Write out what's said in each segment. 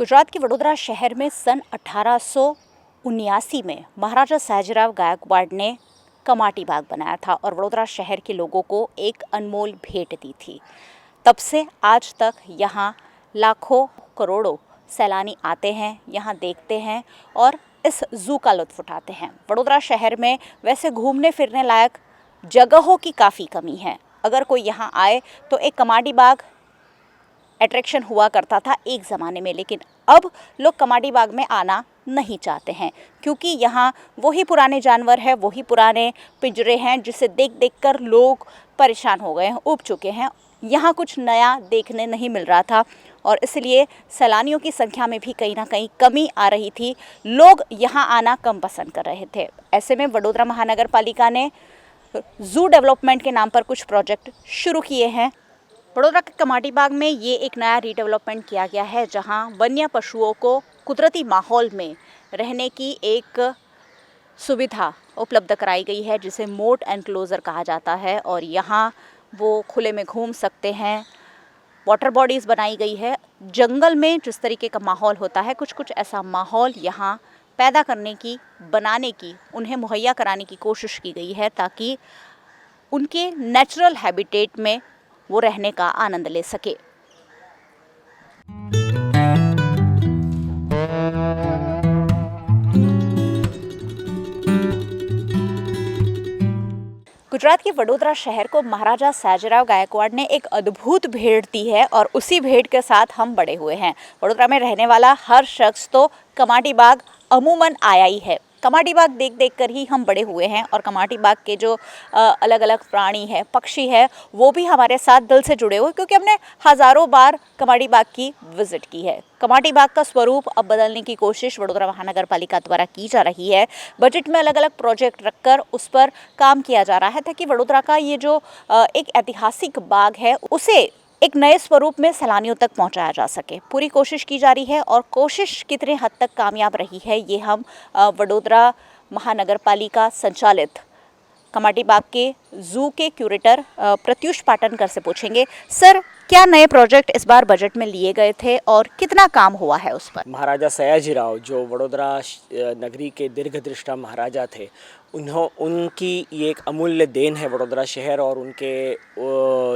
गुजरात के वडोदरा शहर में सन 1879 में महाराजा सयाजीराव गायकवाड़ ने कमाटी बाग बनाया था और वडोदरा शहर के लोगों को एक अनमोल भेंट दी थी। तब से आज तक यहाँ लाखों करोड़ों सैलानी आते हैं, यहाँ देखते हैं और इस ज़ू का लुत्फ़ उठाते हैं। वडोदरा शहर में वैसे घूमने फिरने लायक जगहों की काफ़ी कमी है। अगर कोई यहाँ आए तो एक कमाटी बाग अट्रैक्शन हुआ करता था एक ज़माने में, लेकिन अब लोग कमाटी बाग में आना नहीं चाहते हैं क्योंकि यहाँ वही पुराने जानवर हैं, वही पुराने पिंजरे हैं जिसे देख देख कर लोग परेशान हो गए हैं, ऊब चुके हैं। यहाँ कुछ नया देखने नहीं मिल रहा था और इसलिए सैलानियों की संख्या में भी कहीं ना कहीं कमी आ रही थी। लोग यहाँ आना कम पसंद कर रहे थे। ऐसे में वडोदरा महानगर पालिका ने ज़ू डेवलपमेंट के नाम पर कुछ प्रोजेक्ट शुरू किए हैं। वडोदरा के कमाटी बाग में ये एक नया रीडेवलपमेंट किया गया है जहां वन्य पशुओं को कुदरती माहौल में रहने की एक सुविधा उपलब्ध कराई गई है जिसे मोट एनक्लोजर कहा जाता है और यहां वो खुले में घूम सकते हैं। वाटर बॉडीज़ बनाई गई है। जंगल में जिस तरीके का माहौल होता है कुछ ऐसा माहौल यहाँ पैदा करने की, बनाने की, उन्हें मुहैया कराने की कोशिश की गई है ताकि उनके नेचुरल हैबिटेट में वो रहने का आनंद ले सके। गुजरात के वडोदरा शहर को महाराजा सयाजीराव गायकवाड़ ने एक अद्भुत भेंट दी है और उसी भेंट के साथ हम बड़े हुए हैं। वडोदरा में रहने वाला हर शख्स तो कमाटी बाग अमूमन आया ही है। कमाटी बाग देख देख कर ही हम बड़े हुए हैं और कमाटी बाग के जो अलग अलग प्राणी है, पक्षी है, वो भी हमारे साथ दिल से जुड़े हुए क्योंकि हमने हज़ारों बार कमाटी बाग की विज़िट की है। कमाटी बाग का स्वरूप अब बदलने की कोशिश वडोदरा महानगर पालिका द्वारा की जा रही है। बजट में अलग अलग प्रोजेक्ट रखकर उस पर काम किया जा रहा है ताकि वडोदरा का ये जो एक ऐतिहासिक बाग है उसे एक नए स्वरूप में सैलानियों तक पहुंचाया जा सके। पूरी कोशिश की जा रही है और कोशिश कितने हद तक कामयाब रही है ये हम वडोदरा महानगर पालिका संचालित कमाटी बाग के ज़ू के क्यूरेटर प्रत्युष पाटनकर से पूछेंगे। सर, क्या नए प्रोजेक्ट इस बार बजट में लिए गए थे और कितना काम हुआ है उस पर? महाराजा सयाजीराव जो वडोदरा नगरी के दीर्घदृष्टा महाराजा थे, उनकी ये एक अमूल्य देन है वडोदरा शहर और उनके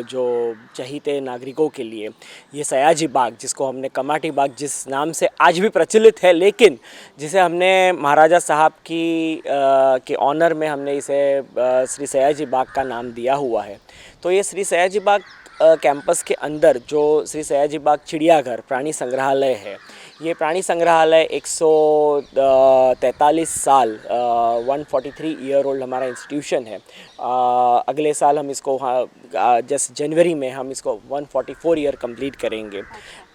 जो चहीते नागरिकों के लिए। ये सयाजी बाग, जिसको हमने कमाटी बाग जिस नाम से आज भी प्रचलित है, लेकिन जिसे हमने महाराजा साहब के ऑनर में हमने इसे श्री सयाजी बाग का नाम दिया हुआ है। तो ये श्री सयाजी बाग कैंपस के अंदर जो श्री सयाजी बाग चिड़ियाघर प्राणी संग्रहालय है, ये प्राणी संग्रहालय 143 साल 143 ईयर ओल्ड हमारा इंस्टीट्यूशन है। अगले साल हम इसको जस्ट जनवरी में हम इसको 144 ईयर कंप्लीट करेंगे।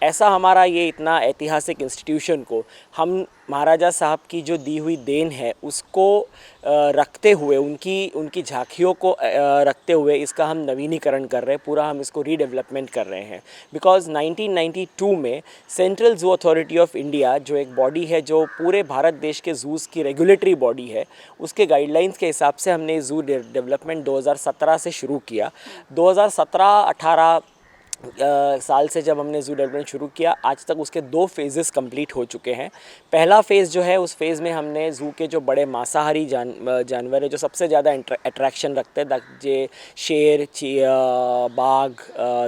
ऐसा हमारा ये इतना ऐतिहासिक इंस्टीट्यूशन को हम महाराजा साहब की जो दी हुई देन है उसको रखते हुए, उनकी झांकियों को रखते हुए इसका हम नवीनीकरण कर रहे हैं, पूरा हम इसको रीडेवलपमेंट कर रहे हैं। बिकॉज़ 1992 में central zoo authority of India, जो एक बॉडी है जो पूरे भारत देश के ज़ूज़ की रेगुलेटरी बॉडी है, उसके गाइडलाइंस के हिसाब से हमने ज़ू डेवलपमेंट 2017 से शुरू किया। 2017-18 साल से जब हमने ज़ू डेवलपमेंट शुरू किया, आज तक उसके 2 फेजेस कंप्लीट हो चुके हैं। पहला फ़ेज़ जो है, उस फेज़ में हमने ज़ू के जो बड़े मांसाहारी जानवर है जो सबसे ज़्यादा अट्रैक्शन रखते हैं, जे शेर, बाघ,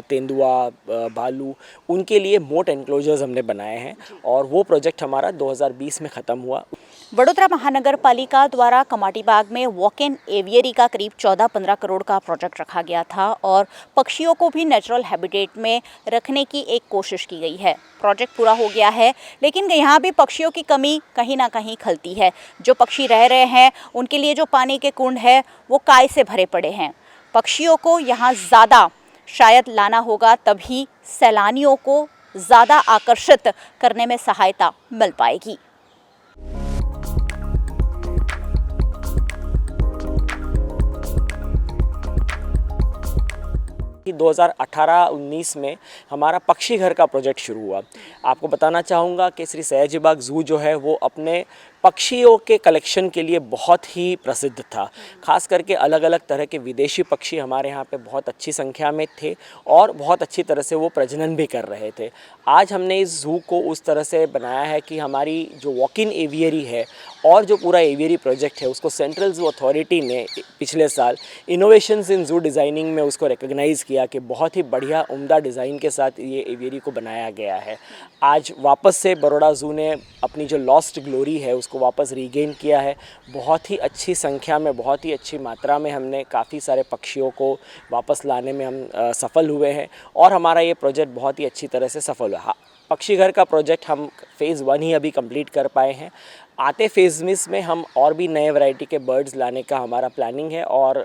तेंदुआ, भालू, उनके लिए मोट एनक्लोजर्स हमने बनाए हैं और वो प्रोजेक्ट हमारा 2020 में ख़त्म हुआ। वडोदरा महानगर पालिका द्वारा कमाटी बाग में वॉक इन एवियरी का करीब 14-15 करोड़ का प्रोजेक्ट रखा गया था और पक्षियों को भी नेचुरल हैबिटेट में रखने की एक कोशिश की गई है। प्रोजेक्ट पूरा हो गया है, लेकिन यहाँ भी पक्षियों की कमी कहीं ना कहीं खलती है। जो पक्षी रह रहे हैं उनके लिए जो पानी के कुंड है वो काय से भरे पड़े हैं। पक्षियों को यहाँ ज़्यादा शायद लाना होगा, तभी सैलानियों को ज़्यादा आकर्षित करने में सहायता मिल पाएगी। 2018-19 में हमारा पक्षी घर का प्रोजेक्ट शुरू हुआ। आपको बताना चाहूँगा कि श्री सयाजी बाग ज़ू जो है वो अपने पक्षियों के कलेक्शन के लिए बहुत ही प्रसिद्ध था। खास करके अलग अलग तरह के विदेशी पक्षी हमारे यहाँ पे बहुत अच्छी संख्या में थे और बहुत अच्छी तरह से वो प्रजनन भी कर रहे थे। आज हमने इस ज़ू को उस तरह से बनाया है कि हमारी जो वॉक इन एवियरी है और जो पूरा एवियरी प्रोजेक्ट है उसको सेंट्रल ज़ू अथॉरिटी ने पिछले साल इनोवेशंस इन ज़ू डिज़ाइनिंग में उसको रिकॉग्नाइज़ किया कि बहुत ही बढ़िया उम्दा डिज़ाइन के साथ ये एवियरी को बनाया गया है। आज वापस से बड़ौदा ज़ू ने अपनी जो लॉस्ट ग्लोरी है उसको वापस रीगेन किया है। बहुत ही अच्छी संख्या में, बहुत ही अच्छी मात्रा में हमने काफ़ी सारे पक्षियों को वापस लाने में हम सफल हुए हैं और हमारा ये प्रोजेक्ट बहुत ही अच्छी तरह से सफल हुआ। पक्षी घर का प्रोजेक्ट हम फ़ेज़ 1 ही अभी कंप्लीट कर पाए हैं। आते फेज़ में हम और भी नए वैरायटी के बर्ड्स लाने का हमारा प्लानिंग है और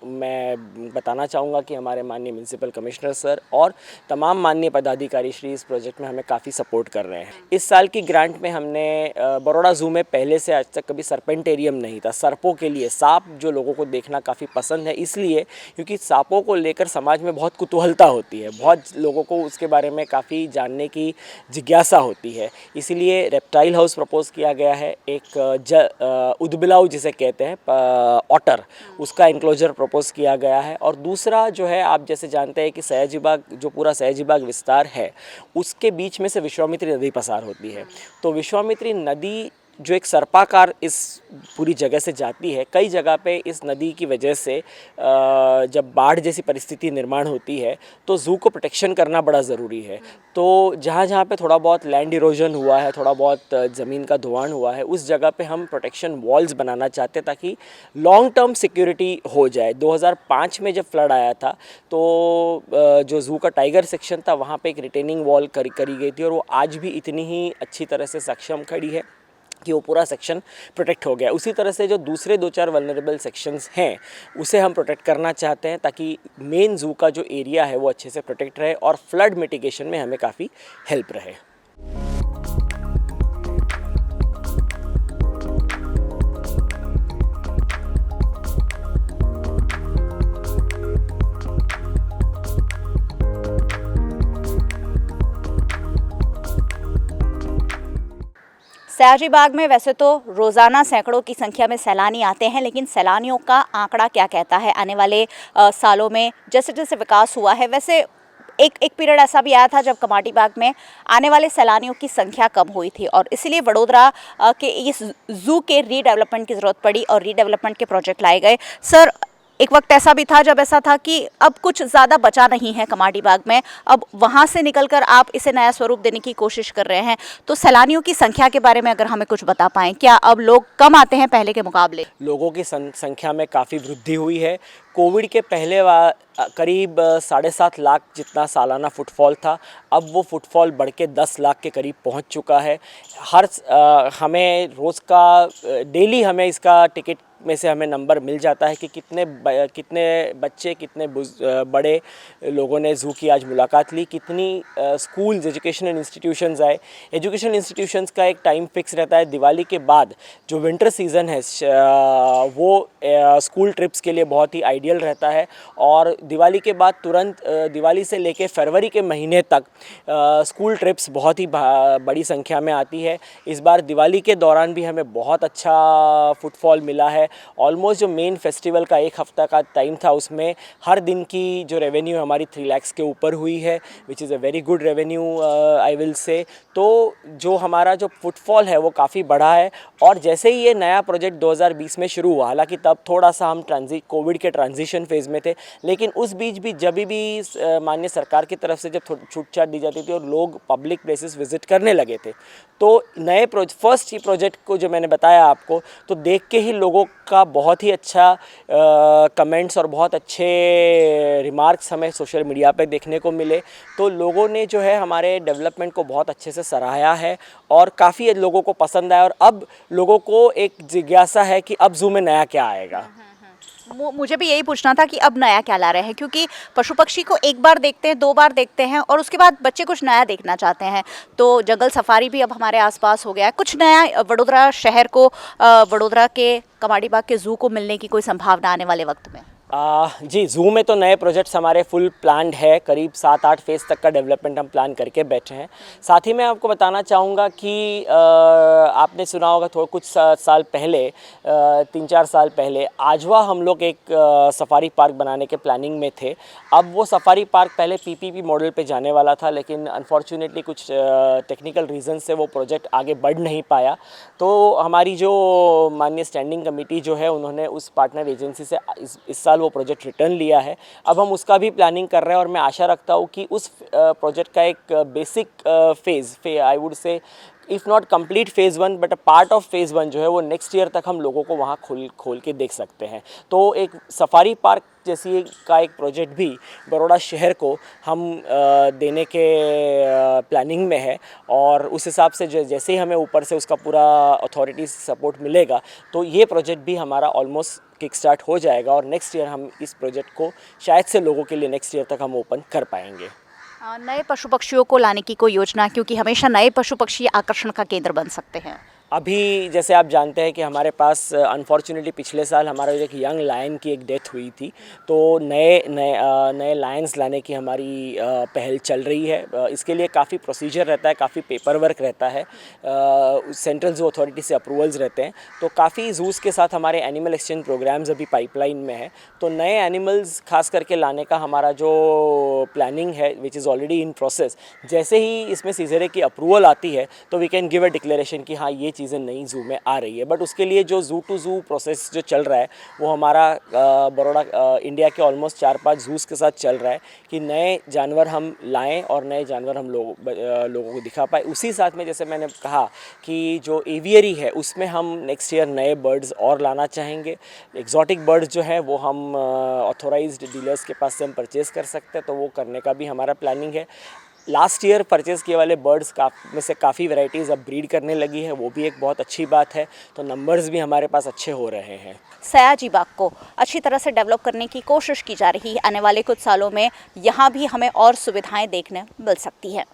मैं बताना चाहूँगा कि हमारे माननीय म्यूनसिपल कमिश्नर सर और तमाम माननीय पदाधिकारी श्री इस प्रोजेक्ट में हमें काफ़ी सपोर्ट कर रहे हैं। इस साल की ग्रांट में हमने बड़ौदा ज़ू में पहले से आज तक कभी सर्पेंटेरियम नहीं था। सर्पों के लिए, सांप जो लोगों को देखना काफ़ी पसंद है इसलिए क्योंकि सांपों को लेकर समाज में बहुत कुतूहलता होती है, बहुत लोगों को उसके बारे में काफ़ी जानने की जिज्ञासा होती है। इसीलिए रेप्टाइल हाउस प्रपोज किया गया है। एक उदबिलाऊ जिसे कहते हैं ऑटर, उसका इंक्लोजर प्रपोज किया गया है। और दूसरा जो है, आप जैसे जानते हैं कि सयाजी बाग, जो पूरा सयाजी बाग विस्तार है उसके बीच में से विश्वामित्री नदी पसार होती है। तो विश्वामित्री नदी जो एक सर्पाकार इस पूरी जगह से जाती है, कई जगह पे इस नदी की वजह से जब बाढ़ जैसी परिस्थिति निर्माण होती है तो ज़ू को प्रोटेक्शन करना बड़ा ज़रूरी है। तो जहाँ जहाँ पे थोड़ा बहुत लैंड इरोजन हुआ है, थोड़ा बहुत ज़मीन का धोवाण हुआ है, उस जगह पे हम प्रोटेक्शन वॉल्स बनाना चाहते हैं ताकि लॉन्ग टर्म सिक्योरिटी हो जाए। 2005 में जब फ्लड आया था तो जो ज़ू का टाइगर सेक्शन था वहाँ पे एक रिटेनिंग वॉल करी गई थी और वो आज भी इतनी ही अच्छी तरह से सक्षम खड़ी है कि वो पूरा सेक्शन प्रोटेक्ट हो गया। उसी तरह से जो दूसरे 2-4 वल्नरेबल सेक्शंस हैं उसे हम प्रोटेक्ट करना चाहते हैं ताकि मेन ज़ू का जो एरिया है वो अच्छे से प्रोटेक्ट रहे और फ्लड मिटिगेशन में हमें काफ़ी हेल्प रहे। सयाजी बाग में वैसे तो रोज़ाना सैकड़ों की संख्या में सैलानी आते हैं, लेकिन सैलानियों का आंकड़ा क्या कहता है आने वाले सालों में? जैसे जैसे विकास हुआ है, वैसे एक पीरियड ऐसा भी आया था जब कमाटी बाग में आने वाले सैलानियों की संख्या कम हुई थी और इसलिए वडोदरा के इस ज़ू के रीडेवलपमेंट की ज़रूरत पड़ी और रीडेवलपमेंट के प्रोजेक्ट लाए गए। सर, एक वक्त ऐसा भी था जब ऐसा था कि अब कुछ ज़्यादा बचा नहीं है कमाटी बाग में, अब वहाँ से निकलकर आप इसे नया स्वरूप देने की कोशिश कर रहे हैं। तो सैलानियों की संख्या के बारे में अगर हमें कुछ बता पाएँ, क्या अब लोग कम आते हैं पहले के मुकाबले? लोगों की संख्या में काफ़ी वृद्धि हुई है। कोविड के पहले करीब 7.5 लाख जितना सालाना फुटफॉल था, अब वो फुटफॉल बढ़ के 10 लाख के करीब पहुंच चुका है। हमें रोज़ का डेली हमें इसका टिकट में से हमें नंबर मिल जाता है कि कितने बच्चे, कितने बड़े लोगों ने ज़ू की आज मुलाकात ली, कितनी स्कूल्स, एजुकेशनल इंस्टीट्यूशंस आए। एजुकेशनल इंस्टीट्यूशंस का एक टाइम फिक्स रहता है। दिवाली के बाद जो विंटर सीज़न है वो स्कूल ट्रिप्स के लिए बहुत ही आइडियल रहता है और दिवाली के बाद तुरंत दिवाली से लेके फरवरी के महीने तक स्कूल ट्रिप्स बहुत ही बड़ी संख्या में आती है। इस बार दिवाली के दौरान भी हमें बहुत अच्छा फुटफॉल मिला है। ऑलमोस्ट जो मेन फेस्टिवल का 1 हफ्ता का टाइम था उसमें हर दिन की जो रेवेन्यू हमारी 3 लाख के ऊपर हुई है, which is a very good revenue I will say. तो जो हमारा जो फुटफॉल है वो काफ़ी बढ़ा है और जैसे ही ये नया प्रोजेक्ट 2020 में शुरू हुआ, हालांकि तब थोड़ा सा हम कोविड के ट्रांजिशन फेज़ में थे, लेकिन उस बीच भी जब भी माननीय सरकार की तरफ से जब छूट छाट दी जाती थी और लोग पब्लिक प्लेसेस विजिट करने लगे थे, तो नए फर्स्ट प्रोजेक्ट को जो मैंने बताया आपको, तो देख के ही लोगों का बहुत ही अच्छा कमेंट्स और बहुत अच्छे रिमार्क्स हमें सोशल मीडिया पे देखने को मिले। तो लोगों ने जो है हमारे डेवलपमेंट को बहुत अच्छे से सराहा है और काफ़ी लोगों को पसंद आया और अब लोगों को एक जिज्ञासा है कि अब ज़ू में नया क्या आएगा। मुझे भी यही पूछना था कि अब नया क्या ला रहे हैं, क्योंकि पशु पक्षी को एक बार देखते हैं, 2 बार देखते हैं और उसके बाद बच्चे कुछ नया देखना चाहते हैं। तो जंगल सफारी भी अब हमारे आसपास हो गया है। कुछ नया वडोदरा शहर को, वडोदरा के कमाटी बाग के ज़ू को मिलने की कोई संभावना आने वाले वक्त में? जी, ज़ू में तो नए प्रोजेक्ट्स हमारे फुल प्लान्ड है, करीब 7-8 फेज़ तक का डेवलपमेंट हम प्लान करके बैठे हैं। साथ ही मैं आपको बताना चाहूँगा कि आपने सुना होगा कुछ साल पहले, 3-4 साल पहले आजवा हम लोग एक सफारी पार्क बनाने के प्लानिंग में थे। अब वो सफारी पार्क पहले पीपीपी मॉडल पे जाने वाला था, लेकिन अनफॉर्चुनेटली कुछ टेक्निकल रीज़न से वो प्रोजेक्ट आगे बढ़ नहीं पाया। तो हमारी जो माननीय स्टैंडिंग कमेटी जो है, उन्होंने उस पार्टनर एजेंसी से इस साल वो प्रोजेक्ट रिटर्न लिया है। अब हम उसका भी प्लानिंग कर रहे हैं और मैं आशा रखता हूँ कि उस प्रोजेक्ट का एक basic phase I would say if not complete phase 1 but a part of phase 1 जो है वो नेक्स्ट ईयर तक हम लोगों को वहाँ खोल के देख सकते हैं। तो एक सफारी पार्क जैसी का एक प्रोजेक्ट भी बड़ौदा शहर को हम देने के प्लानिंग में है, और उस हिसाब से जैसे ही हमें ऊपर से उसका पूरा अथॉरिटी सपोर्ट मिलेगा तो ये प्रोजेक्ट भी हमारा ऑलमोस्ट किक स्टार्ट हो जाएगा, और नेक्स्ट ईयर हम इस प्रोजेक्ट को शायद से लोगों के लिए नेक्स्ट ईयर तक हम ओपन कर पाएंगे। नए पशु पक्षियों को लाने की कोई योजना, क्योंकि हमेशा नए पशु पक्षी आकर्षण का केंद्र बन सकते हैं। अभी जैसे आप जानते हैं कि हमारे पास अनफॉर्चुनेटली पिछले साल हमारा एक यंग लायन की एक डेथ हुई थी, तो नए लायंस लाने की हमारी पहल चल रही है। इसके लिए काफ़ी प्रोसीजर रहता है, काफ़ी पेपर वर्क रहता है, सेंट्रल ज़ू अथॉरिटी से अप्रूवल्स रहते हैं। तो काफ़ी ज़ूज़ के साथ हमारे एनिमल एक्सचेंज प्रोग्राम्स अभी पाइपलाइन में है। तो नए एनिमल्स खास करके लाने का हमारा जो प्लानिंग है which is already in process, जैसे ही इसमें सीजरे की अप्रूवल आती है तो we can give a declaration कि हाँ ये चीज़ें नई ज़ू में आ रही है। बट उसके लिए जो ज़ू टू ज़ू प्रोसेस जो चल रहा है वो हमारा बड़ौदा इंडिया के ऑलमोस्ट 4-5 ज़ूज़ के साथ चल रहा है कि नए जानवर हम लाएं और नए जानवर हम लोगों को दिखा पाए। उसी साथ में जैसे मैंने कहा कि जो एवियरी है उसमें हम नेक्स्ट ईयर नए बर्ड्स और लाना चाहेंगे। एग्जॉटिक बर्ड्स जो है वो हम ऑथोराइज्ड डीलर्स के पास से हम परचेज़ कर सकते हैं, तो वो करने का भी हमारा प्लानिंग है। लास्ट ईयर परचेज़ किए वाले बर्ड्स में से काफ़ी वैरायटीज़ अब ब्रीड करने लगी है, वो भी एक बहुत अच्छी बात है। तो नंबर्स भी हमारे पास अच्छे हो रहे हैं। सयाजी बाग को अच्छी तरह से डेवलप करने की कोशिश की जा रही है। आने वाले कुछ सालों में यहाँ भी हमें और सुविधाएं देखने मिल सकती हैं।